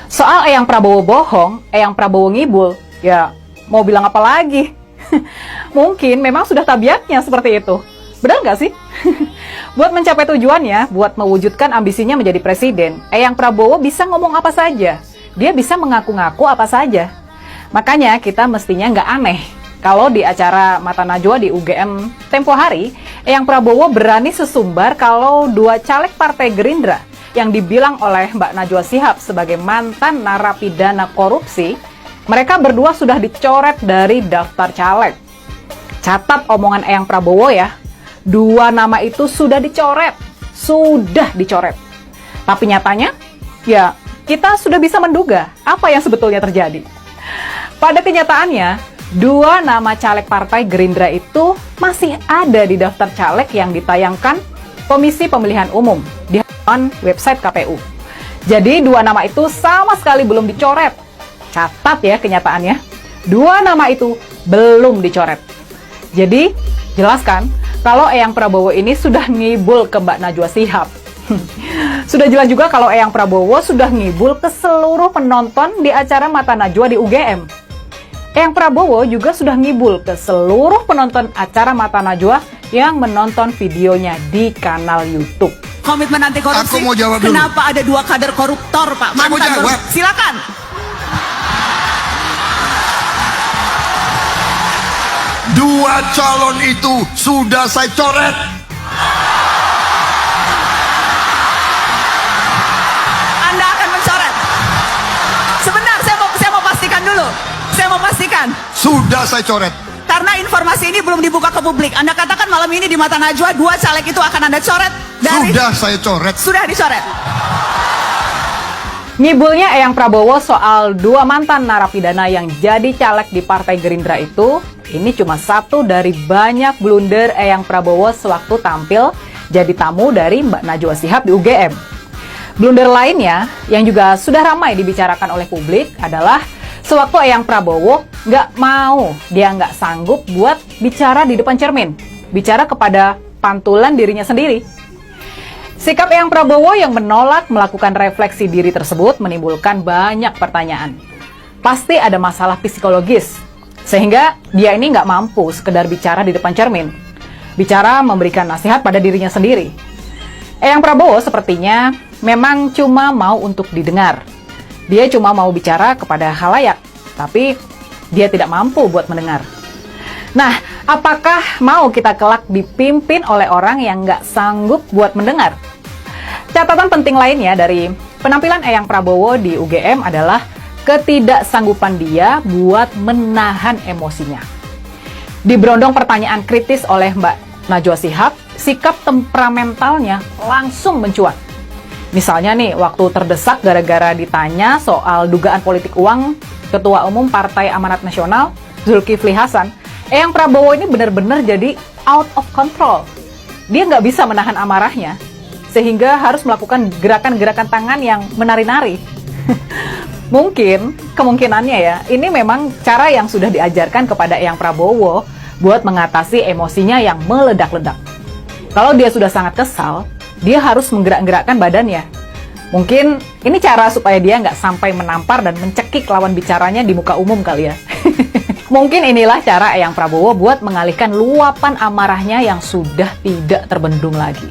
Soal Eyang Prabowo bohong, Eyang Prabowo ngibul, ya mau bilang apa lagi? Mungkin memang sudah tabiatnya seperti itu. Benar nggak sih? Buat mencapai tujuannya, buat mewujudkan ambisinya menjadi presiden, Eyang Prabowo bisa ngomong apa saja. Dia bisa mengaku-ngaku apa saja. Makanya kita mestinya nggak aneh kalau di acara Mata Najwa di UGM tempo hari, Eyang Prabowo berani sesumbar kalau dua caleg Partai Gerindra yang dibilang oleh Mbak Najwa Shihab sebagai mantan narapidana korupsi, mereka berdua sudah dicoret dari daftar caleg. Catat omongan Eyang Prabowo ya, dua nama itu sudah dicoret. Tapi nyatanya, ya kita sudah bisa menduga apa yang sebetulnya terjadi. Pada kenyataannya, dua nama caleg Partai Gerindra itu masih ada di daftar caleg yang ditayangkan Komisi Pemilihan Umum di halaman website KPU. Jadi dua nama itu sama sekali belum dicoret. Catat ya kenyataannya, dua nama itu belum dicoret. Jadi jelaskan kalau Eyang Prabowo ini sudah ngibul ke Mbak Najwa Shihab. Sudah jelas juga kalau Eyang Prabowo sudah ngibul ke seluruh penonton di acara Mata Najwa di UGM. Eyang Prabowo juga sudah ngibul ke seluruh penonton acara Mata Najwa yang menonton videonya di kanal YouTube. Komitmen anti korupsi. Aku mau jawab dulu. Kenapa ada dua kader koruptor, Pak? Saya mau jawab. Silakan. Dua calon itu sudah saya coret. Anda akan mencoret. Sebentar, saya mau pastikan dulu. Saya mau pastikan. Sudah saya coret. Karena informasi ini belum dibuka ke publik. Anda katakan malam ini di Mata Najwa dua caleg itu akan Anda coret dari. Sudah saya coret. Sudah dicoret. Ngibulnya Eyang Prabowo soal dua mantan narapidana yang jadi caleg di Partai Gerindra itu, ini cuma satu dari banyak blunder Eyang Prabowo sewaktu tampil jadi tamu dari Mbak Najwa Shihab di UGM. Blunder lainnya yang juga sudah ramai dibicarakan oleh publik adalah sewaktu Eyang Prabowo dia nggak sanggup buat bicara di depan cermin, bicara kepada pantulan dirinya sendiri. Sikap Eyang Prabowo yang menolak melakukan refleksi diri tersebut menimbulkan banyak pertanyaan. Pasti ada masalah psikologis, sehingga dia ini nggak mampu sekedar bicara di depan cermin, bicara memberikan nasihat pada dirinya sendiri. Eyang Prabowo sepertinya memang cuma mau untuk didengar. Dia cuma mau bicara kepada khalayak, tapi dia tidak mampu buat mendengar. Nah, apakah mau kita kelak dipimpin oleh orang yang nggak sanggup buat mendengar? Catatan penting lainnya dari penampilan Eyang Prabowo di UGM adalah ketidaksanggupan dia buat menahan emosinya. Diberondong pertanyaan kritis oleh Mbak Najwa Shihab, sikap temperamentalnya langsung mencuat. Misalnya nih, waktu terdesak gara-gara ditanya soal dugaan politik uang Ketua Umum Partai Amanat Nasional, Zulkifli Hasan, Eyang Prabowo ini benar-benar jadi out of control. Dia nggak bisa menahan amarahnya, sehingga harus melakukan gerakan-gerakan tangan yang menari-nari. Mungkin, kemungkinannya ya, ini memang cara yang sudah diajarkan kepada Eyang Prabowo buat mengatasi emosinya yang meledak-ledak. Kalau dia sudah sangat kesal, dia harus menggerak-gerakkan badannya. Mungkin ini cara supaya dia nggak sampai menampar dan mencekik lawan bicaranya di muka umum kali ya. Mungkin inilah cara Eyang Prabowo buat mengalihkan luapan amarahnya yang sudah tidak terbendung lagi.